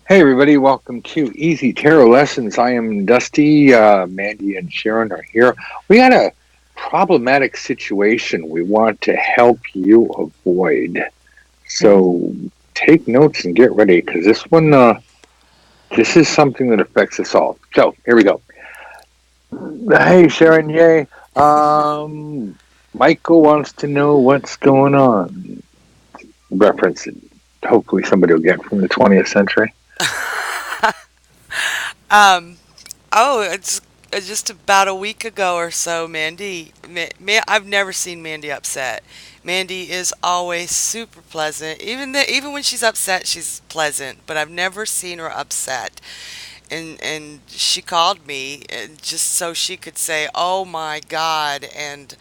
Hey everybody, welcome to Easy Tarot Lessons. I am Dusty. Mandy and Sharon are here. We got a problematic situation we want to help you avoid. So take notes and get ready, because this is something that affects us all. So here we go. Hey Sharon, yay. Michael wants to know what's going on. Reference it. Hopefully somebody will get from the 20th century. Um, it's just about a week ago or so, Mandy. I've never seen Mandy upset. Mandy is always super pleasant. Even when she's upset, she's pleasant. But I've never seen her upset. And she called me just so she could say, "Oh my God!" And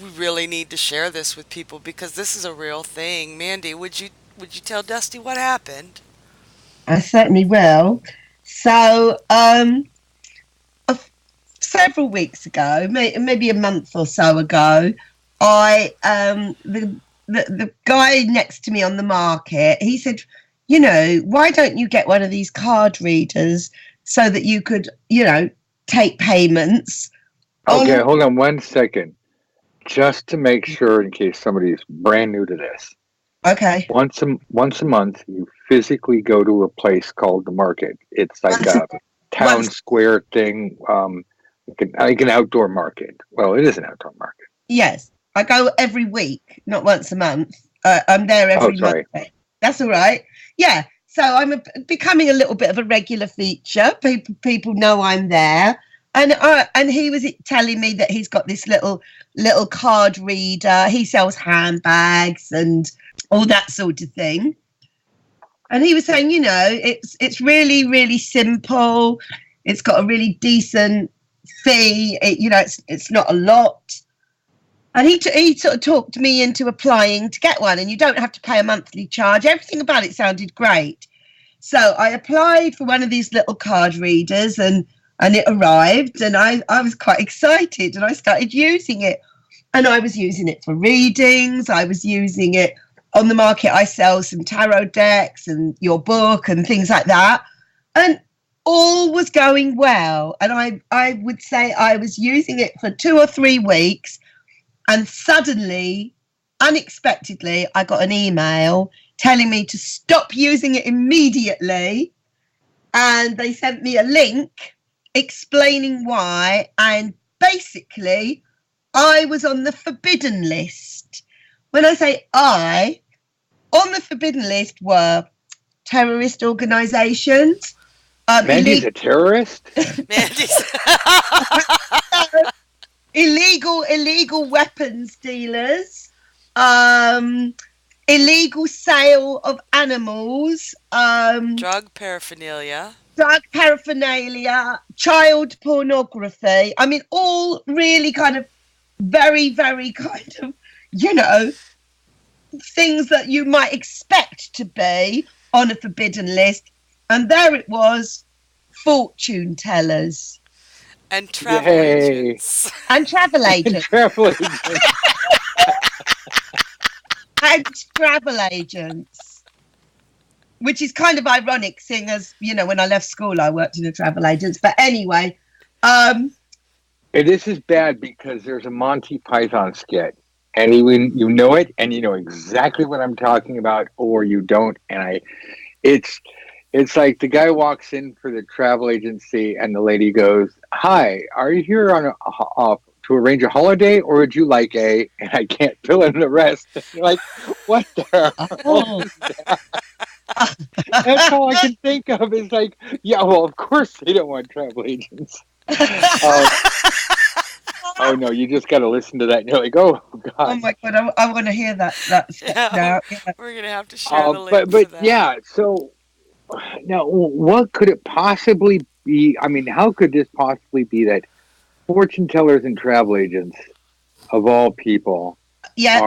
we really need to share this with people because this is a real thing. Mandy, would you tell Dusty what happened? I certainly will. So, several weeks ago, maybe a month or so ago, the guy next to me on the market, he said, why don't you get one of these card readers so that you could, take payments Okay, on. hold on 1 second. Just to make sure, in case somebody's brand new to this, Okay. once a month, you physically go to a place called the market. It's like Once, a town once, square thing, like an outdoor market. Well, it is an outdoor market. yes, I go every week, not once a month. I'm there Oh, every sorry. Monday. That's all right. Yeah. So becoming a little bit of a regular feature. People know I'm there, and he was telling me that he's got this little card reader. He sells handbags and all that sort of thing. And he was saying, it's really really simple. It's got a really decent fee. It's not a lot. And he sort of talked me into applying to get one, and you don't have to pay a monthly charge. Everything about it sounded great. So I applied for one of these little card readers, and it arrived, and I was quite excited, and I started using it. And I was using it for readings. I was using it on the market. I sell some tarot decks and your book and things like that. And all was going well. And I would say I was using it for 2 or 3 weeks, and suddenly, unexpectedly, I got an email telling me to stop using it immediately. And they sent me a link explaining why. And basically, I was on the forbidden list. When I say on the forbidden list were terrorist organizations, Mandy's a terrorist? Mandy's. illegal weapons dealers, illegal sale of animals, Drug drug paraphernalia, child pornography. I mean, all really kind of very, very kind of, things that you might expect to be on a forbidden list. And there it was, fortune tellers And travel Yay. agents. and travel agents. Travel agent. And travel agents, which is kind of ironic, seeing as when I left school I worked in a travel agents. But anyway, This is bad because there's a Monty Python skit, and you know it, and you know exactly what I'm talking about, or you don't. And it's like the guy walks in for the travel agency, and the lady goes, "Hi, are you here to arrange a holiday, or would you like a?" And I can't fill in the rest. You're like, what the hell? oh, That's all I can think of is like, yeah, well, of course they don't want travel agents. Uh, oh no, you just got to listen to that. And you're like, oh oh god. my god, I want to hear that sketch Yeah, now. Yeah. we're going to have to share the link for But that. yeah. So now, what could it possibly be? I mean, how could this possibly be that fortune tellers and travel agents, of all people, Yeah,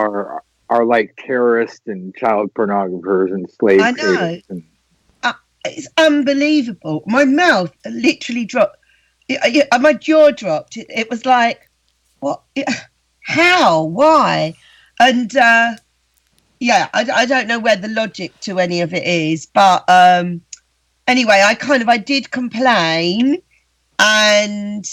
are like terrorists and child pornographers and slave I traders? know. It's unbelievable. My mouth literally dropped. My jaw dropped. It was like, what? How? Why? And yeah, I don't know where the logic to any of it is, but anyway, I did complain, and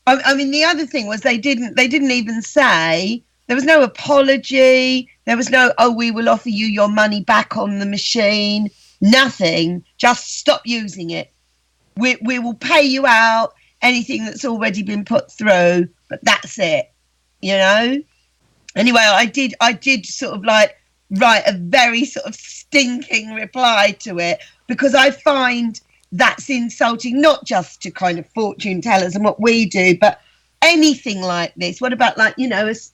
I mean the other thing was they didn't even say, there was no apology, there was no, oh, we will offer you your money back on the machine, nothing, just stop using it. We will pay you out anything that's already been put through, but that's it, you know. Anyway, I did sort of like write a very sort of stinking reply to it, because I find that's insulting, not just to kind of fortune tellers and what we do, but anything like this. What about, like,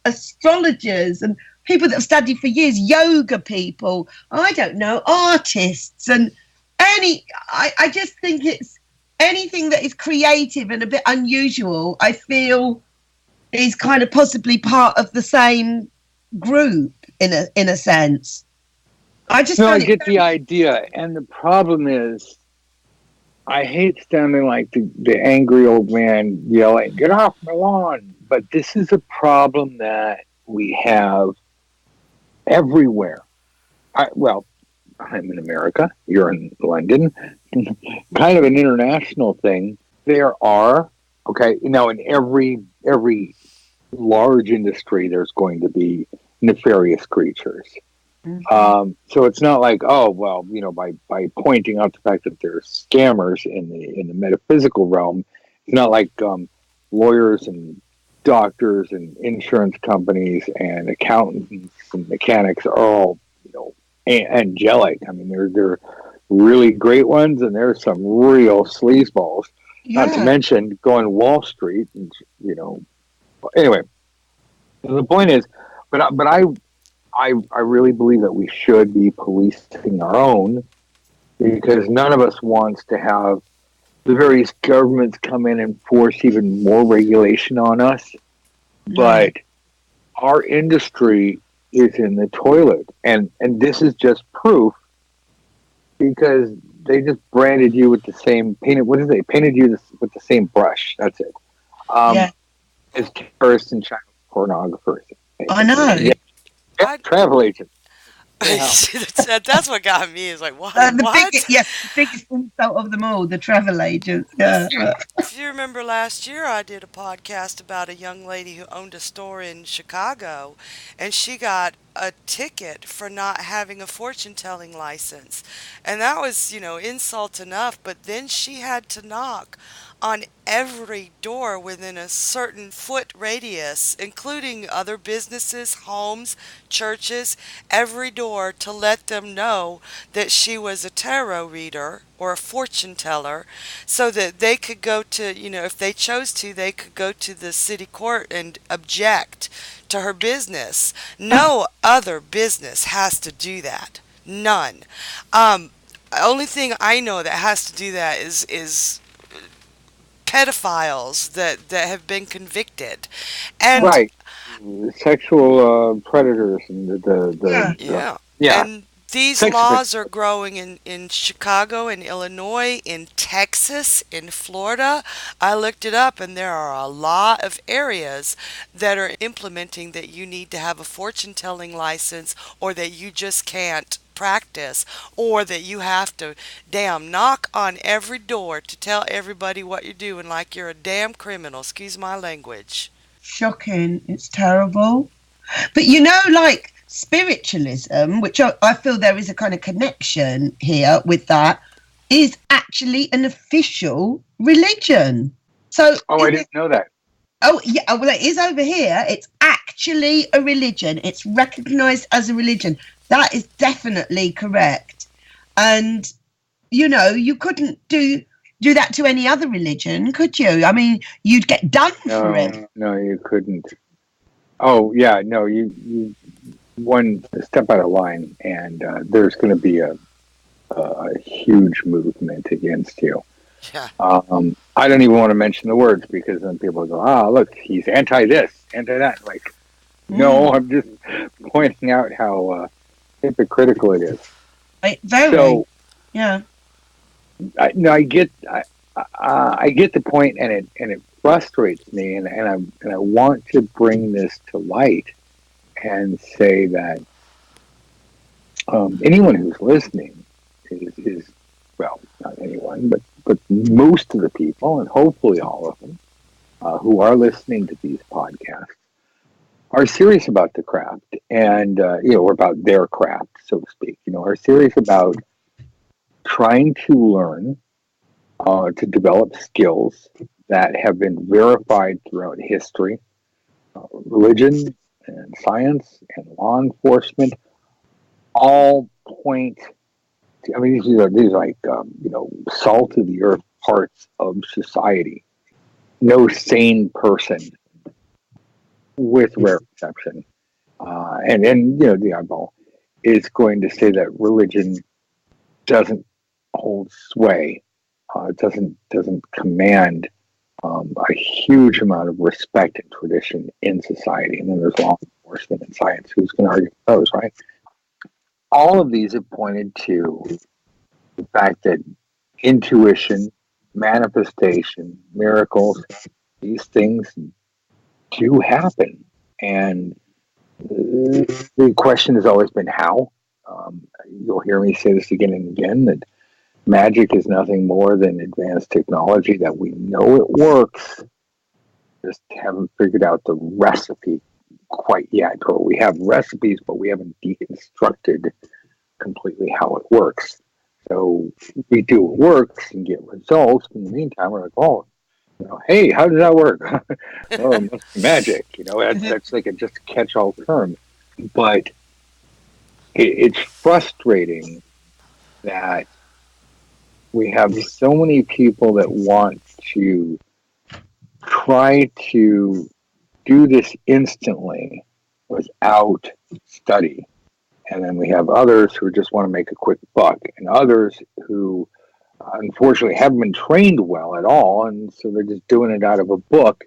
astrologers and people that have studied for years, yoga people, I don't know, artists, and I just think it's anything that is creative and a bit unusual, I feel is kind of possibly part of the same group in a sense. I just No, I found it get the very, idea, and the problem is, I hate sounding like the angry old man yelling, "Get off my lawn!" But this is a problem that we have everywhere. Well, I'm in America. You're in London. Kind of an international thing. There are, okay. In every large industry, there's going to be nefarious creatures. mhm. So it's not like, oh well, by pointing out the fact that there's scammers in the metaphysical realm, it's not like lawyers and doctors and insurance companies and accountants and mechanics are all angelic. I mean, they're really great ones, and there's some real sleazeballs. Not to Yeah, mention going Wall Street, and you know. Anyway, the point is, but I really believe that we should be policing our own, because none of us wants to have the various governments come in and force even more regulation on us. no, But our industry is in the toilet, and this is just proof, because they just branded you with the same painted. What is it? They painted you with the same brush. That's it. yeah, Um, as terrorists and child pornographers, I basically. know. Yeah, yeah, I travel agents. Yeah. that's what got me. Is like, The biggest, what? yes, the biggest insult of them all, the travel agents. Yeah, If you remember last year, I did a podcast about a young lady who owned a store in Chicago, and she got a ticket for not having a fortune telling license. And that was, insult enough, but then she had to knock on every door within a certain foot radius, including other businesses, homes, churches, every door to let them know that she was a tarot reader or a fortune teller, so that they could go to, if they chose to, they could go to the city court and object to her business. No other business has to do that. None. Um, only thing I know that has to do that is pedophiles that have been convicted. And Right. Sexual predators and yeah, yeah. yeah, And these sex offenders. laws are growing in Chicago, in Illinois, in Texas, in Florida. I looked it up, and there are a lot of areas that are implementing that you need to have a fortune telling license, or that you just can't practice, or that you have to damn knock on every door to tell everybody what you're doing like you're a damn criminal. Excuse my language. shocking. It's terrible. But like spiritualism, which I feel there is a kind of connection here with that, is actually an official religion. So, Oh, I didn't know that. oh yeah, well, it is over here. It's actually a religion. It's recognised as a religion. That is definitely correct. And you couldn't do that to any other religion, could you? I mean, you'd get done for it. No, no, you couldn't. Oh, yeah, no, you one step out of line, and there's going to be a huge movement against you. Yeah. I don't even want to mention the words, because then people go, "Ah, look, he's anti this, anti that." Like, Mm, no, I'm just pointing out how hypocritical it is. very, So, yeah. no, I get the point, and it frustrates me, and I want to bring this to light and say that Anyone who's listening is well, not anyone, but most of the people, and hopefully all of them, who are listening to these podcasts are serious about the craft and or about their craft, so to speak. Are serious about trying to learn to develop skills that have been verified throughout history, religion and science and law enforcement all point. I mean, these are like salt of the earth parts of society. No sane person, with rare exception, and the eyeball is going to say that religion doesn't hold sway, doesn't command a huge amount of respect and tradition in society. And then there's law enforcement and science. Who's going to argue those, right? All of these have pointed to the fact that intuition, manifestation, miracles, these things do happen. And the question has always been how. You'll hear me say this again and again, that magic is nothing more than advanced technology that we know it works, just haven't figured out the recipe quite yet. Or we have recipes, but we haven't deconstructed completely how it works. So we do what works and get results. In the meantime, we're like, oh, hey, how does that work? Oh, it must be magic. That's like just a catch-all term. But it's frustrating that we have so many people that want to try to do this instantly without study. And then we have others who just want to make a quick buck, and others who unfortunately haven't been trained well at all, and so they're just doing it out of a book.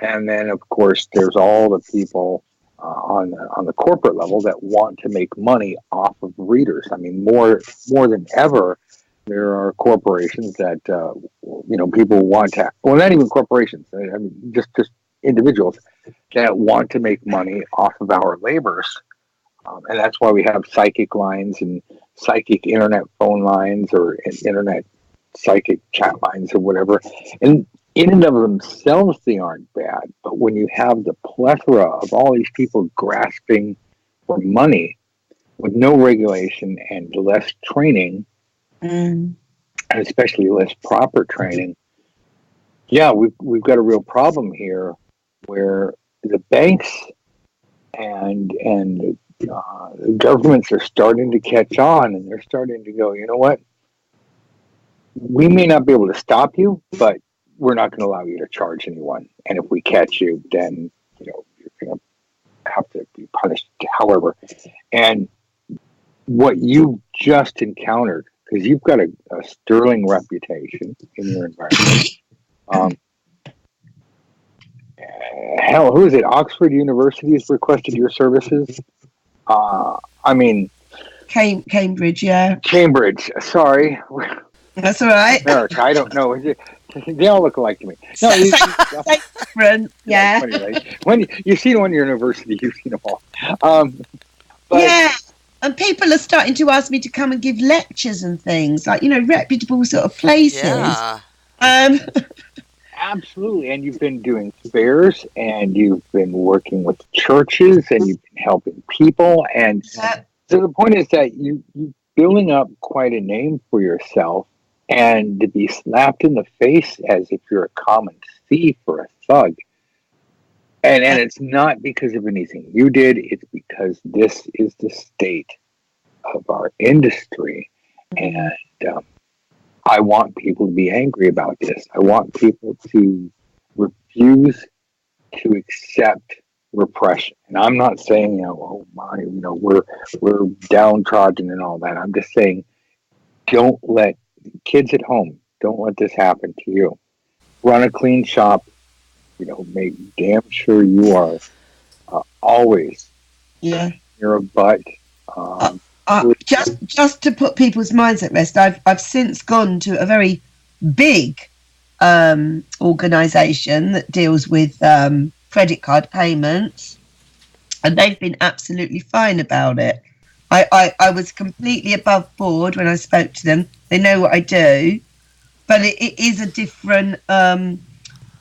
And then, of course, there's all the people on the corporate level that want to make money off of readers. I mean, more than ever, there are corporations that people want to. Well, not even corporations. I mean, just individuals that want to make money off of our labors. And that's why we have psychic lines and psychic internet phone lines or internet psychic chat lines or whatever. And in and of themselves, they aren't bad. But when you have the plethora of all these people grasping for money with no regulation and less training, and especially less proper training, yeah, we've got a real problem here where the banks and the governments are starting to catch on, and they're starting to go, you know what? We may not be able to stop you, but we're not going to allow you to charge anyone. And if we catch you, then you're going to have to be punished. However, and what you just encountered, because you've got a sterling reputation in your environment. Hell, who is it? Oxford University has requested your services. I mean, Cambridge, yeah. Cambridge. Sorry, that's all right. America. I don't know. They all look alike to me. No, different. Yeah. When you've seen one university, you've seen them all. But, yeah, and people are starting to ask me to come and give lectures and things like reputable sort of places. Yeah. Absolutely. And you've been doing fairs, and you've been working with churches, and you've been helping people. And so the point is that you're building up quite a name for yourself, and to be slapped in the face as if you're a common thief or a thug. And it's not because of anything you did. It's because this is the state of our industry. And I want people to be angry about this. I want people to refuse to accept repression. And I'm not saying, we're downtrodden and all that. I'm just saying, don't let kids at home, don't let this happen to you. Run a clean shop. Make damn sure you are always you're a butt. Just to put people's minds at rest, I've since gone to a very big organisation that deals with credit card payments, and they've been absolutely fine about it. I was completely above board when I spoke to them. They know what I do, but it is a different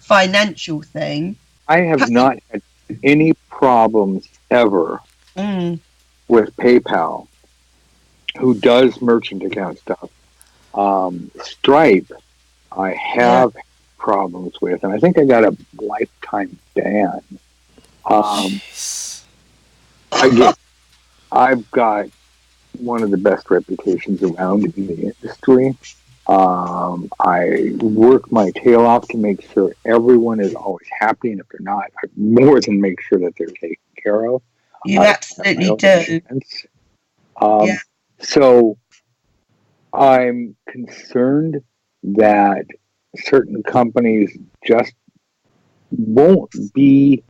financial thing. I have not had any problems ever Mm, with PayPal, who does merchant account stuff. Stripe, I yeah. have problems with, and I think I got a lifetime ban. Um, Jeez. Again, I've got one of the best reputations around in the industry. I work my tail off to make sure everyone is always happy, and if they're not, I more than make sure that they're taken care of. You I have my absolutely own do. expense. Yeah. Um, so I'm concerned that certain companies just won't be,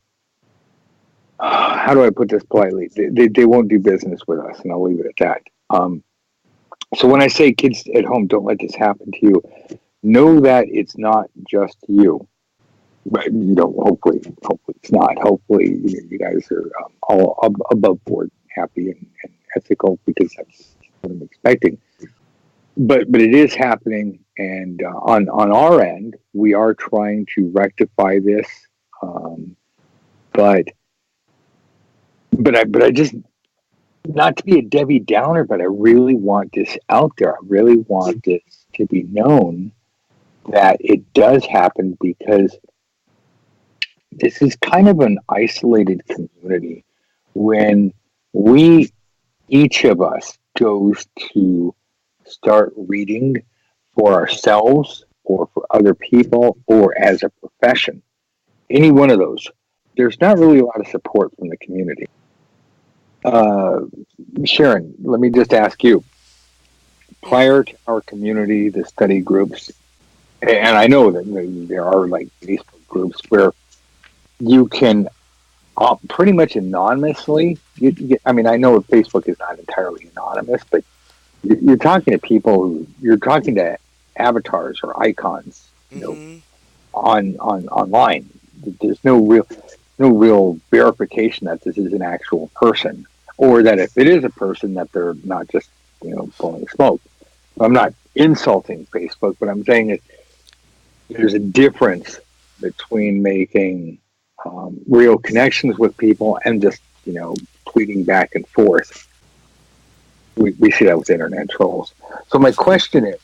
how do I put this politely? They won't do business with us, and I'll leave it at that. So when I say kids at home, don't let this happen to you, know that it's not just you. But hopefully it's not. Hopefully, you guys are all above board, happy and ethical, because that's what I'm expecting. But it is happening, and on our end, we are trying to rectify this. Um, but but I just, not to be a Debbie Downer, but I really want this out there. I really want this to be known that it does happen, because this is kind of an isolated community. When we, each of us, goes to start reading for ourselves or for other people or as a profession, any one of those, there's not really a lot of support from the community. Uh, Sharon, let me just ask you, prior to our community, the study groups, and I know that there are like Facebook groups where you can pretty much anonymously. I mean, I know Facebook is not entirely anonymous, but you're talking to people. You're talking to avatars or icons, Mm-hmm. on online. There's no real verification that this is an actual person, or that if it is a person, that they're not just blowing smoke. I'm not insulting Facebook, but I'm saying that there's a difference between making real connections with people and just tweeting back and forth. We see that with internet trolls. So my question is,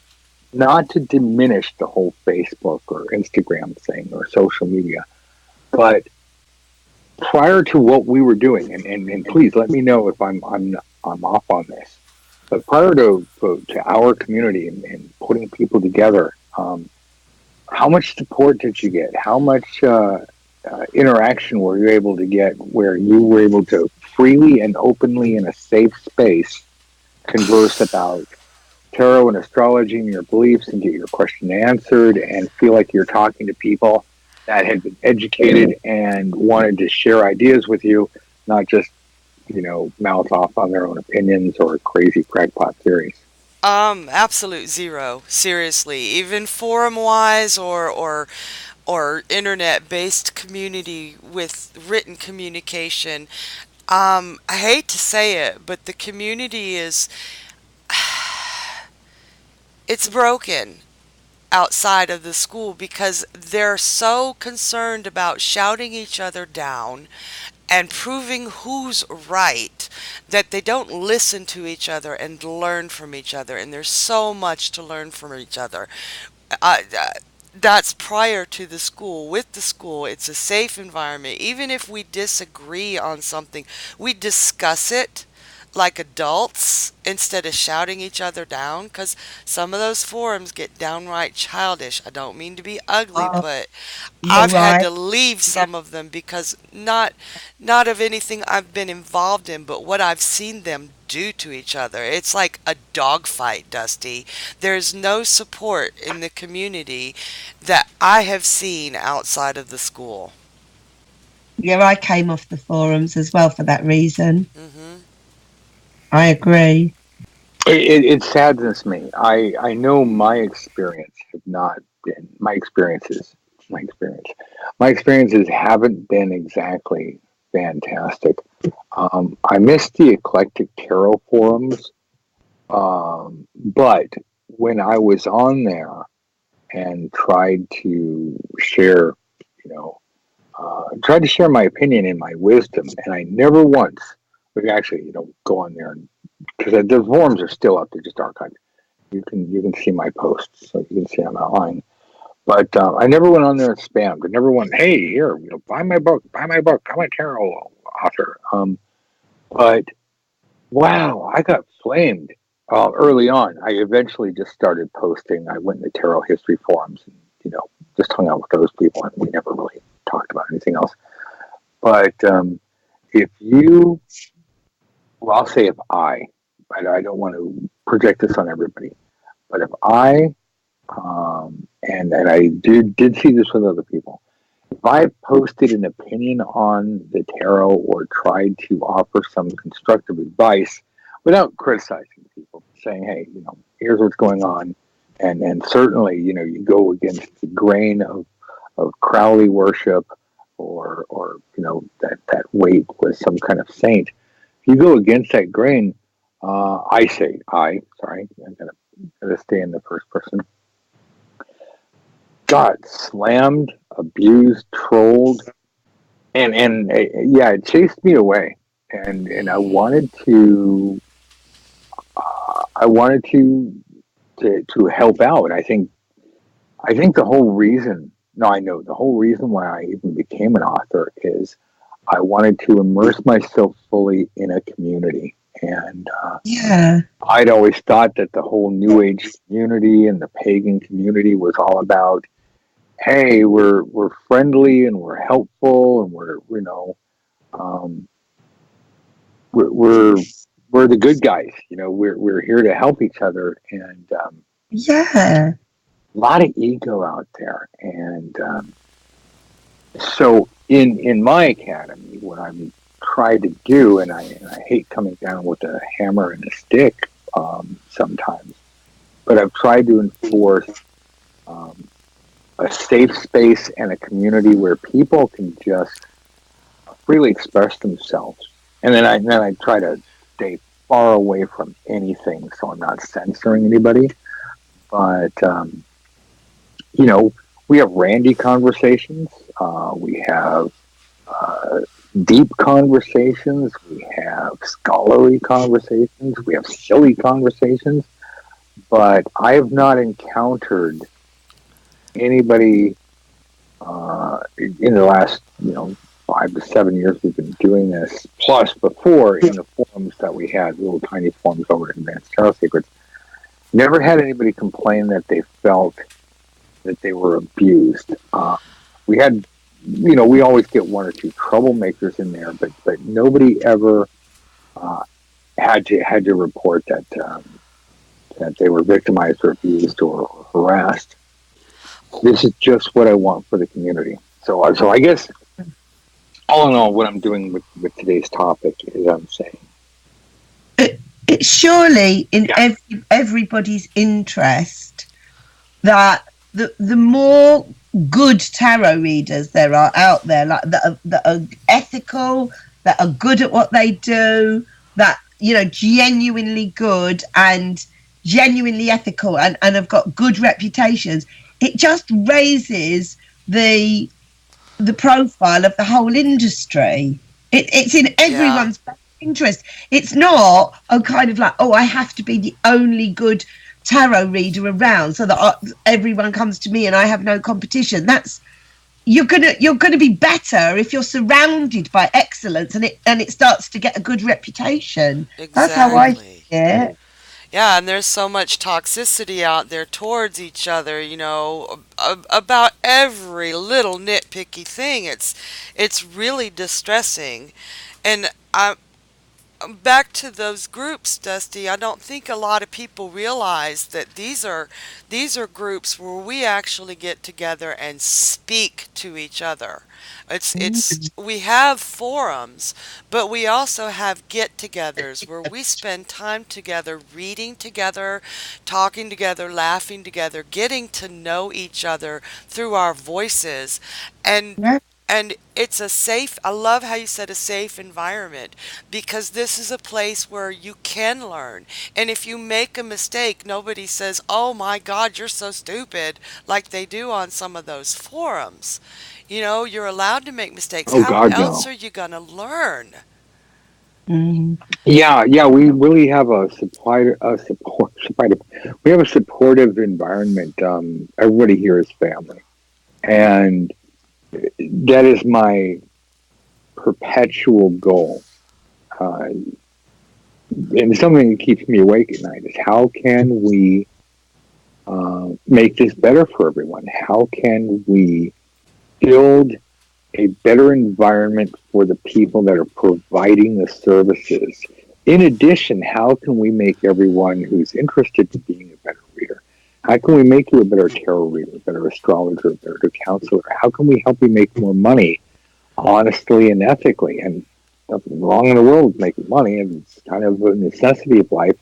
not to diminish the whole Facebook or Instagram thing or social media, but prior to what we were doing, and please let me know if I'm off on this, but prior to our community and putting people together, how much support did you get? How much interaction were you able to get, where you were able to freely and openly in a safe space converse about tarot and astrology and your beliefs and get your question answered and feel like you're talking to people that had been educated and wanted to share ideas with you, not just, mouth off on their own opinions or crazy crackpot theories? Absolute zero. Seriously, even forum wise or internet based community with written communication. I hate to say it, but the community is it's broken outside of the school because they're so concerned about shouting each other down and proving who's right that they don't listen to each other and learn from each other. And there's so much to learn from each other. That's prior to the school. With the school, it's a safe environment. Even if we disagree on something, we discuss it like adults instead of shouting each other down, because some of those forums get downright childish. I don't mean to be ugly, Oh, but you're I've had right. to leave Yeah. some of them because not of anything I've been involved in, but what I've seen them do to each other. It's like a dogfight, Dusty. There's no support in the community that I have seen outside of the school. Yeah, I came off the forums as well for that reason. Hmm. I agree. It saddens me. I know my experience have not been my experiences. My experiences haven't been exactly. fantastic. I missed the eclectic tarot forums, but when I was on there and tried to share, you know, tried to share my opinion and my wisdom, and I never once, we actually, go on there and because the forums are still up; they're just archived. You can see my posts, so you can see I'm outline. But I never went on there and spammed. I never went, hey, here, buy my book, I'm a tarot author. But wow, I got flamed early on. I eventually just started posting. I went in the tarot history forums and just hung out with those people, and we never really talked about anything else. But if you, well, I'll say if I don't want to project this on everybody, but if I, and I did see this with other people, if I posted an opinion on the tarot or tried to offer some constructive advice without criticizing people, saying, hey, here's what's going on, and certainly, you go against the grain of Crowley worship, or that weight was some kind of saint. If you go against that grain, I'm gonna stay in the first person. Got slammed, abused, trolled, and yeah, it chased me away, and I wanted to help out. I think the whole reason. No, I know the whole reason why I even became an author is I wanted to immerse myself fully in a community, and Yeah. I'd always thought that the whole New Age community and the pagan community was all about, hey, we're friendly and we're helpful and um, we're we're the good guys. We're here to help each other, and Yeah. a lot of ego out there. And so in my academy, what I'm trying to do, and I hate coming down with a hammer and a stick sometimes, but I've tried to enforce um, a safe space and a community where people can just freely express themselves. And then I try to stay far away from anything, so I'm not censoring anybody. But we have randy conversations. We have uh, deep conversations. We have scholarly conversations. We have silly conversations. But I have not encountered anybody in the last 5 to 7 years we've been doing this. Plus, before in the forums that we had, little tiny forums over at Advanced Tarot Secrets, never had anybody complain that they felt that they were abused. We had, we always get one or two troublemakers in there, but nobody ever uh, had to report that they were victimized or abused or harassed. This is just what I want for the community. So I guess all in all, what I'm doing with today's topic is I'm saying, It's surely in yeah, everybody's interest that the more good tarot readers there are out there, like that are ethical, that are good at what they do, that genuinely good and genuinely ethical, and have got good reputations. It just raises the profile of the whole industry. It's in Yeah, everyone's best interest. It's not kind of like, oh, I have to be the only good tarot reader around so that everyone comes to me and I have no competition. That's you're gonna be better if you're surrounded by excellence, and it starts to get a good reputation. That's how I see exactly. it. Yeah, and there's so much toxicity out there towards each other, about every little nitpicky thing. It's really distressing. And I back to those groups, Dusty. I don't think a lot of people realize that these are groups where we actually get together and speak to each other. It's we have forums, but we also have get-togethers where we spend time together, reading together, talking together, laughing together, getting to know each other through our voices. And Yeah. And it's a safe, I love how you said a safe environment, because this is a place where you can learn. And if you make a mistake, nobody says, oh my God, you're so stupid, like they do on some of those forums. You're allowed to make mistakes. Oh How God, else no. are you going to learn? Mm. Yeah, yeah, we really have we have a supportive environment. Everybody here is family, and that is my perpetual goal. And something that keeps me awake at night is how can we make this better for everyone? How can we build a better environment for the people that are providing the services? In addition, how can we make everyone who's interested in being a better reader? How can we make you a better tarot reader, a better astrologer, a better counselor? How can we help you make more money honestly and ethically? And nothing wrong in the world with making money, and it's kind of a necessity of life.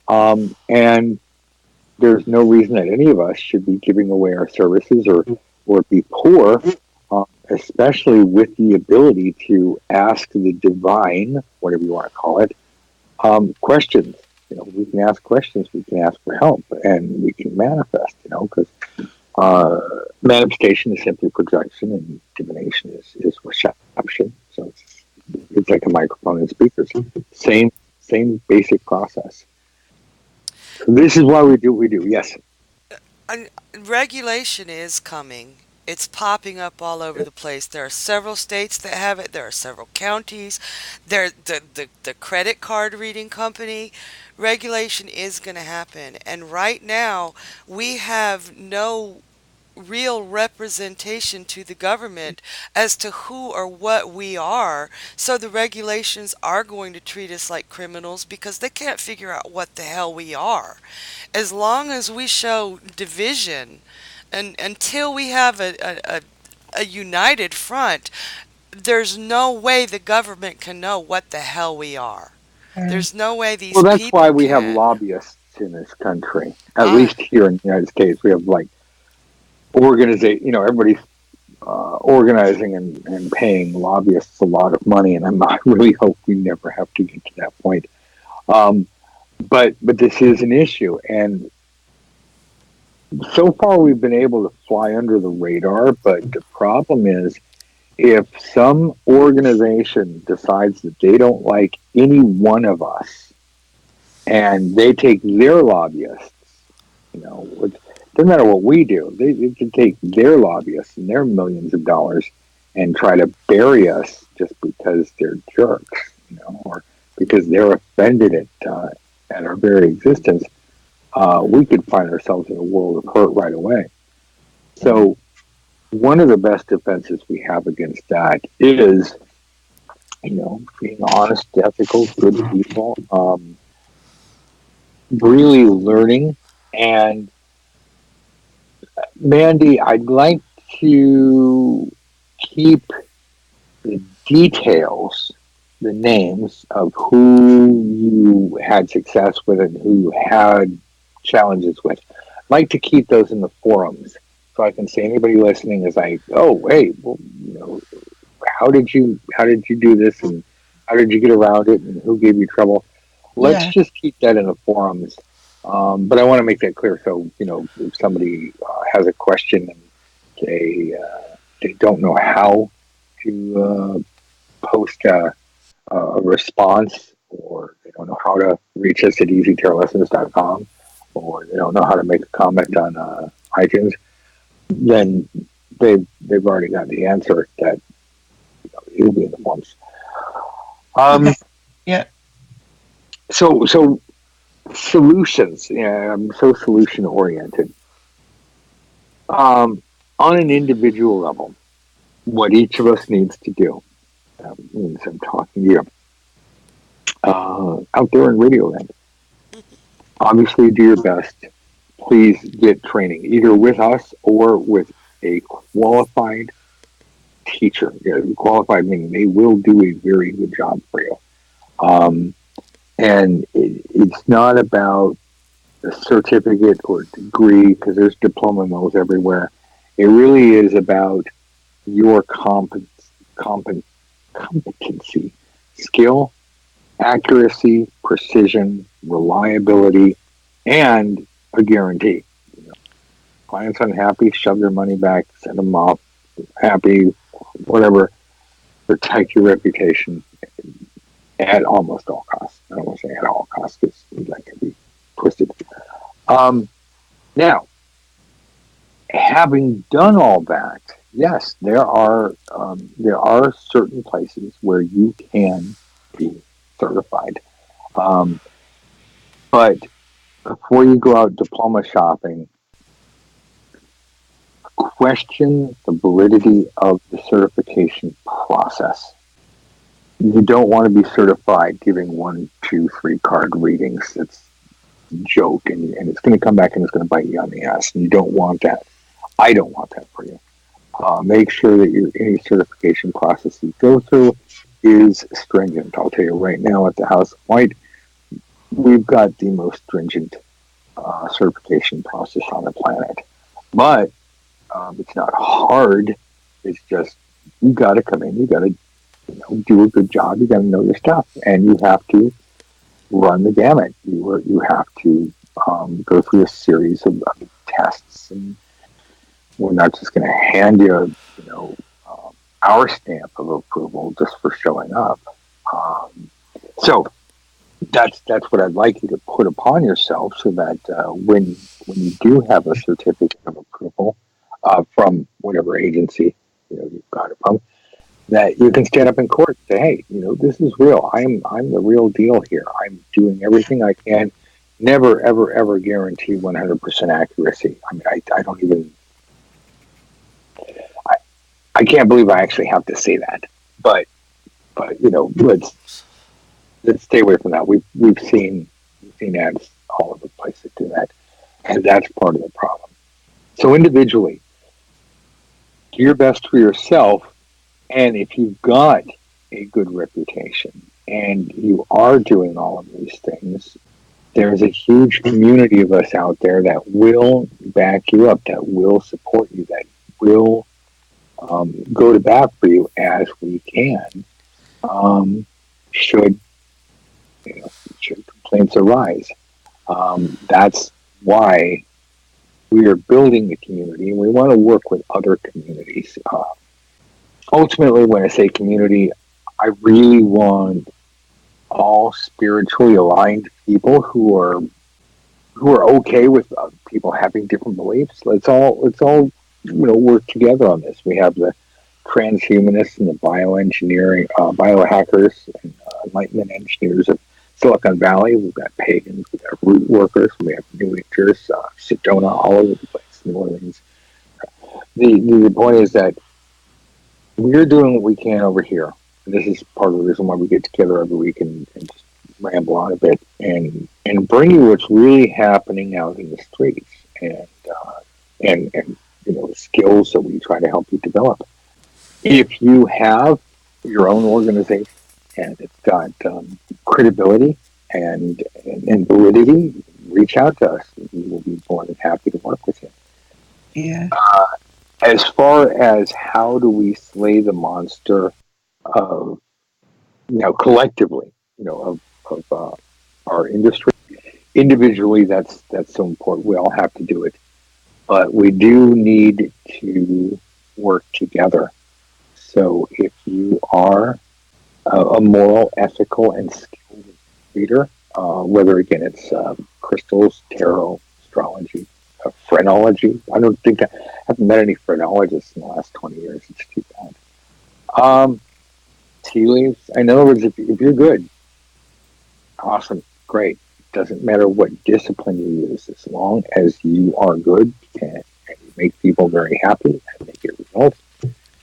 And there's no reason that any of us should be giving away our services or be poor, especially with the ability to ask the divine, whatever you want to call it, questions. We can ask questions, we can ask for help, and we can manifest. Because manifestation is simply projection, and divination is reception. So it's like a microphone and speakers. Same basic process. So this is why we do what we do. Yes. And regulation is coming. It's popping up all over the place. There are several states that have it. There are several counties. The credit card reading company. Regulation is going to happen. And right now, we have no real representation to the government as to who or what we are. So the regulations are going to treat us like criminals because they can't figure out what the hell we are. As long as we show division and until we have a united front, there's no way the government can know what the hell we are. There's no way Well, these that's why people we have can. lobbyists in this country. At Ah, least here in the United States, we have like organization. Everybody's organizing and paying lobbyists a lot of money, and I really hope we never have to get to that point. Um, but this is an issue, and so far we've been able to fly under the radar. But the problem is, if some organization decides that they don't like any one of us, and they take their lobbyists, it doesn't matter what we do. They can take their lobbyists and their millions of dollars and try to bury us just because they're jerks, or because they're offended at our very existence. We could find ourselves in a world of hurt right away. So one of the best defenses we have against that is, being honest, ethical, good people, really learning. And Mandy, I'd like to keep the details, the names of who you had success with and who you had challenges with. I'd like to keep those in the forums so I can say anybody listening is like, oh, hey, well, how did you do this and how did you get around it and who gave you trouble? Let's Yeah. just keep that in the forums. But I want to make that clear. So, if somebody has a question and they don't know how to post a response, or they don't know how to reach us at easytarolessons.com, or they don't know how to make a comment on iTunes, then they've already got the answer that it'll be in the forums. Okay. Um, Yeah. so solutions. Yeah, I'm so solution oriented. On an individual level, what each of us needs to do. Means I'm talking to you out there in radio land. Obviously, do your best. Please get training either with us or with a qualified teacher. Qualified meaning they will do a very good job for you. Um, and it's not about a certificate or degree because there's diploma mills everywhere. It really is about your comp- competency, skill, accuracy, precision, reliability, and a guarantee. Clients unhappy, shove their money back, send them off happy, whatever. Protect your reputation at almost all costs. I don't want to say at all costs because that can be twisted. Um, Now, having done all that, yes, there are certain places where you can be certified. Um, but before you go out diploma shopping, question the validity of the certification process. You don't want to be certified giving one, two, three card readings. It's a joke, and it's going to come back and it's going to bite you on the ass. And you don't want that. I don't want that for you. Make sure that any certification process you go through is stringent. I'll tell you right now, at the House of White, we've got the most stringent certification process on the planet. But it's not hard. It's just you got to come in. You got to do a good job. You got to know your stuff, and you have to run the gamut. You have to go through a series of tests, and we're not just going to hand you, our stamp of approval just for showing up. Um, so that's what I'd like you to put upon yourself, so that when you do have a certificate of approval from whatever agency you've got it from, that you can stand up in court and say, "Hey, this is real. I'm the real deal here. I'm doing everything I can. Never, ever, ever guarantee 100% accuracy. I mean, I don't even. I, I can't believe I actually have to say that, but let's stay away from that. We've seen ads all over the place that do that, and that's part of the problem. So individually, do your best for yourself, and if you've got a good reputation and you are doing all of these things, there's a huge community of us out there that will back you up, that will support you, that will go to bat for you as we can. Um, should should complaints arise? That's why we are building the community, and we want to work with other communities. Ultimately, when I say community, I really want all spiritually aligned people who are okay with people having different beliefs. Let's all work together on this. We have the transhumanists and the bioengineering, biohackers, and enlightenment engineers of Silicon Valley. We've got pagans, we've got root workers, we have New Agers, Sedona, all over the place, New Orleans. The point is that we're doing what we can over here. And this is part of the reason why we get together every week and just ramble on a bit and bring you what's really happening out in the streets, and the skills that we try to help you develop. If you have your own organization and it's got credibility and validity, reach out to us. We will be more than happy to work with you. Yeah. As far as how do we slay the monster of, collectively, of our industry, individually, that's so important. We all have to do it, but we do need to work together. So if you are a moral, ethical, and skilled reader, whether again it's crystals, tarot, astrology, phrenology. I don't think I haven't met any phrenologists in the last 20 years. It's too bad. Um, Tea leaves. In other words, if you're good, awesome, great. Doesn't matter what discipline you use, as long as you are good and you make people very happy and make it result.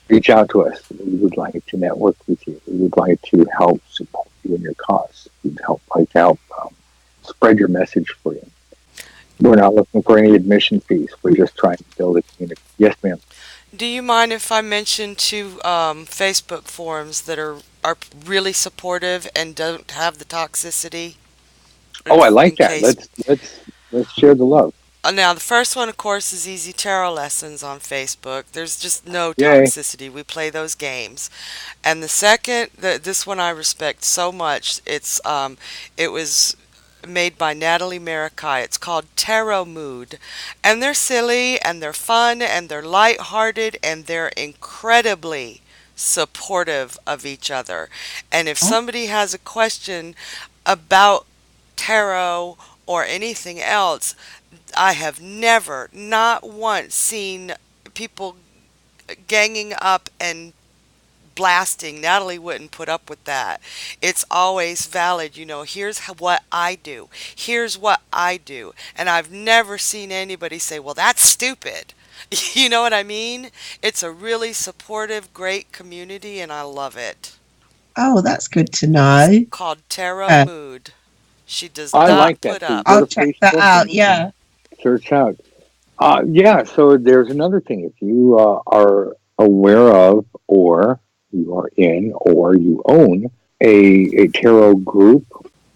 Reach out to us. We would like to network with you. We would like to help support you in your cause. We'd like to help spread your message for you. We're not looking for any admission fees. We're just trying to build a community. Yes, ma'am. Do you mind if I mention two Facebook forums that are really supportive and don't have the toxicity Oh, I in like that. case? Let's share the love. Now, the first one, of course, is Easy Tarot Lessons on Facebook. There's just no Yay. toxicity. We play those games. And the second, this one I respect so much. It was made by Natalie Marikai. It's called Tarot Mood, and they're silly and they're fun and they're lighthearted and they're incredibly supportive of each other. And if Oh, somebody has a question about tarot or anything else, I have never, not once, seen people ganging up and blasting. Natalie wouldn't put up with that. It's always valid. Here's what I do. Here's what I do. And I've never seen anybody say, well, that's stupid. You know what I mean? It's a really supportive, great community, and I love it. oh, that's good to It's know. called Tarot Yeah, Mood. She does I not like that. put So you up. go I'll to check that Facebook out. and Yeah. search out. Yeah, so there's another thing. If you are aware of, or you are in, or you own a tarot group,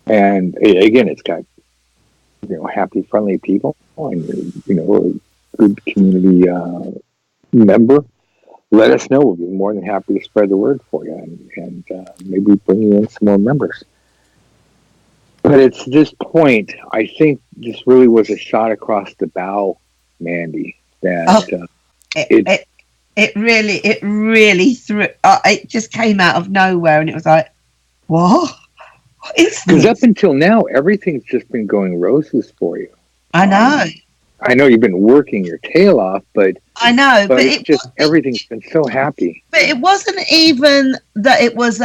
and again, it's got happy, friendly people, and a good community member, let us know. We'll be more than happy to spread the word for you, and maybe bring you in some more members. But it's this point, I think this really was a shot across the bow, Mandy. That Oh, it it it it really threw. It just came out of nowhere, and it was like, what? What is Because up this? until now, everything's just been going roses for you. I know, Um, I know you've been working your tail off, but I know, but it's just everything's been so happy. but it wasn't even that it was.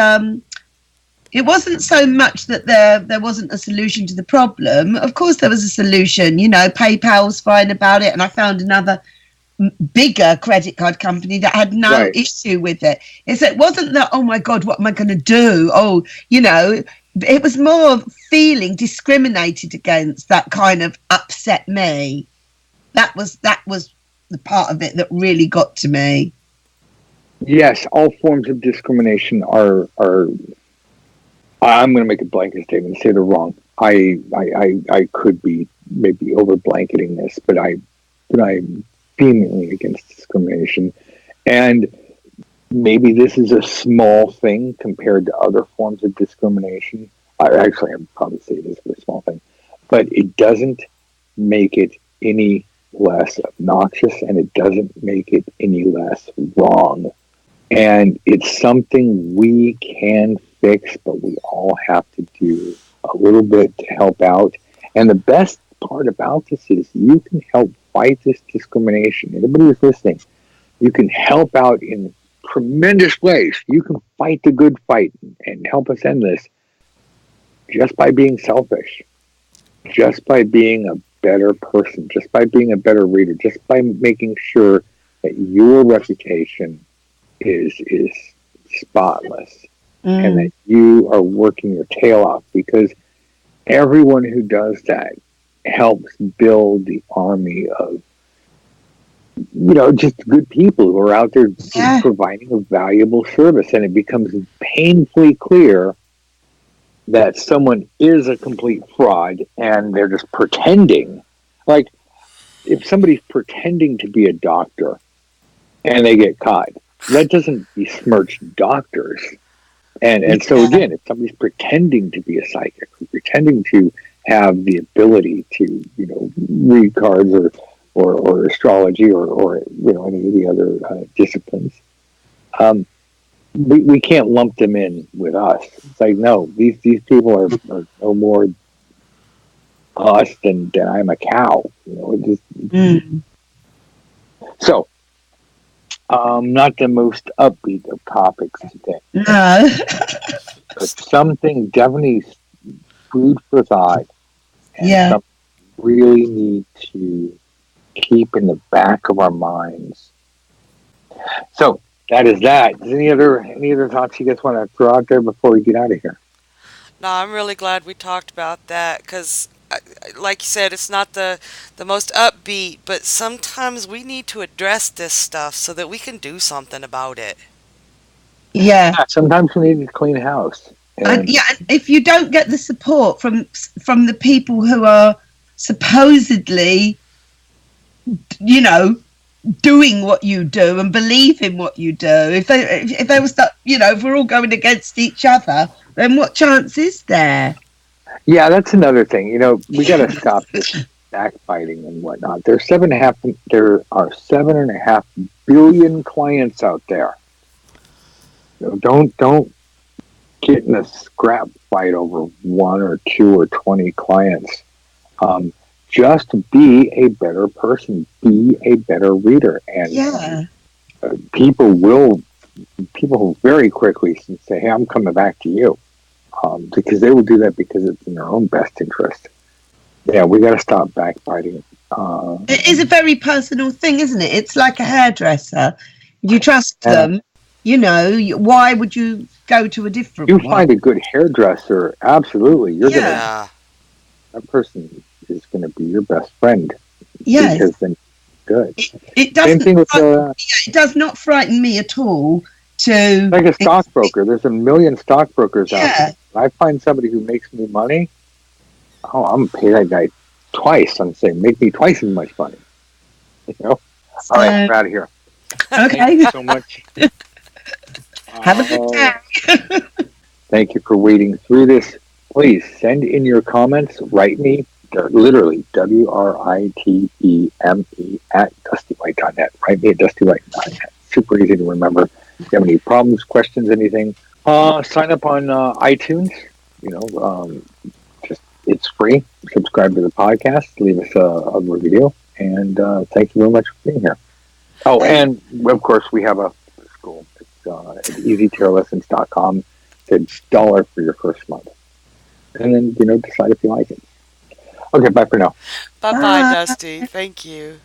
It wasn't so much that there wasn't a solution to the problem. Of course, there was a solution. PayPal's fine about it, and I found another bigger credit card company that had no Right. issue with it. It wasn't that, oh my God, what am I going to do? It was more of feeling discriminated against that kind of upset me. That was the part of it that really got to me. Yes, all forms of discrimination are. I'm going to make a blanket statement and say they're wrong. I could be maybe over blanketing this, but I'm vehemently against discrimination. And maybe this is a small thing compared to other forms of discrimination. Actually, I'd probably say it is a small thing, but it doesn't make it any less obnoxious, and it doesn't make it any less wrong. And it's something we can fix, but we all have to do a little bit to help out. And the best part about this is you can help fight this discrimination. Anybody who's listening, you can help out in tremendous ways. You can fight the good fight and help us end this just by being selfish, just by being a better person, just by being a better reader, just by making sure that your reputation is spotless and Mm. that you are working your tail off, because everyone who does that helps build the army of just good people who are out there just Yeah, providing a valuable service. And it becomes painfully clear that someone is a complete fraud and they're just pretending. Like, if somebody's pretending to be a doctor and they get caught, that doesn't besmirch doctors. And so yeah, again, if somebody's pretending to be a psychic, or pretending to have the ability to read cards or astrology or any of the other disciplines, um, we can't lump them in with us. It's like, no, these people are no more us than I'm a cow. It just, mm. so not the most upbeat of topics today, No. but something definitely food for thought, and Yeah. something we really need to keep in the back of our minds. So that is that. Any other thoughts you guys want to throw out there before we get out of here? No, I'm really glad we talked about that because, like you said, it's not the most upbeat, but sometimes we need to address this stuff so that we can do something about it. Yeah. Yeah, sometimes we need to clean house, And and yeah, and if you don't get the support from the people who are supposedly you know, doing what you do and believe in what you do. If they were stuck, if we're all going against each other, then what chance is there? Yeah, that's another thing. We got to stop this backbiting and whatnot. There are 7.5 billion clients out there. Don't get in a scrap fight over one or two or 20 clients. Um, just be a better person. Be a better reader, and Yeah. people will very quickly say, "Hey, I'm coming back to you," because they will do that because it's in their own best interest. Yeah, we got to stop backbiting. It is a very personal thing, isn't it? It's like a hairdresser. If you trust Yeah, them, why would you go to a different you one? find a good hairdresser, absolutely, Yeah. Yeah. that person is gonna be your best friend Yes. because then good. It Same doesn't. thing with It does not frighten me at all. To like a stockbroker. There's a million stockbrokers out there. Yeah. If I find somebody who makes me money, oh, I'm gonna pay that guy twice. I'm saying make me twice as much money. You know. All right, So we're out of here. Thank you okay. so much. Have a good Uh, day. thank you for wading through this. Please send in your comments. Write me. Literally, WRITEME at dustywhite.net. Write me at dustywhite.net. Super easy to remember. If you have any problems, questions, anything, sign up on iTunes. You know, just it's free. Subscribe to the podcast. Leave us a review. And thank you very much for being here. Oh, and of course, we have a school. It's at easytarolessons.com. It's $1 for your first month. And then, decide if you like it. Okay, bye for now. Bye bye, Bye. Dusty. Thank you.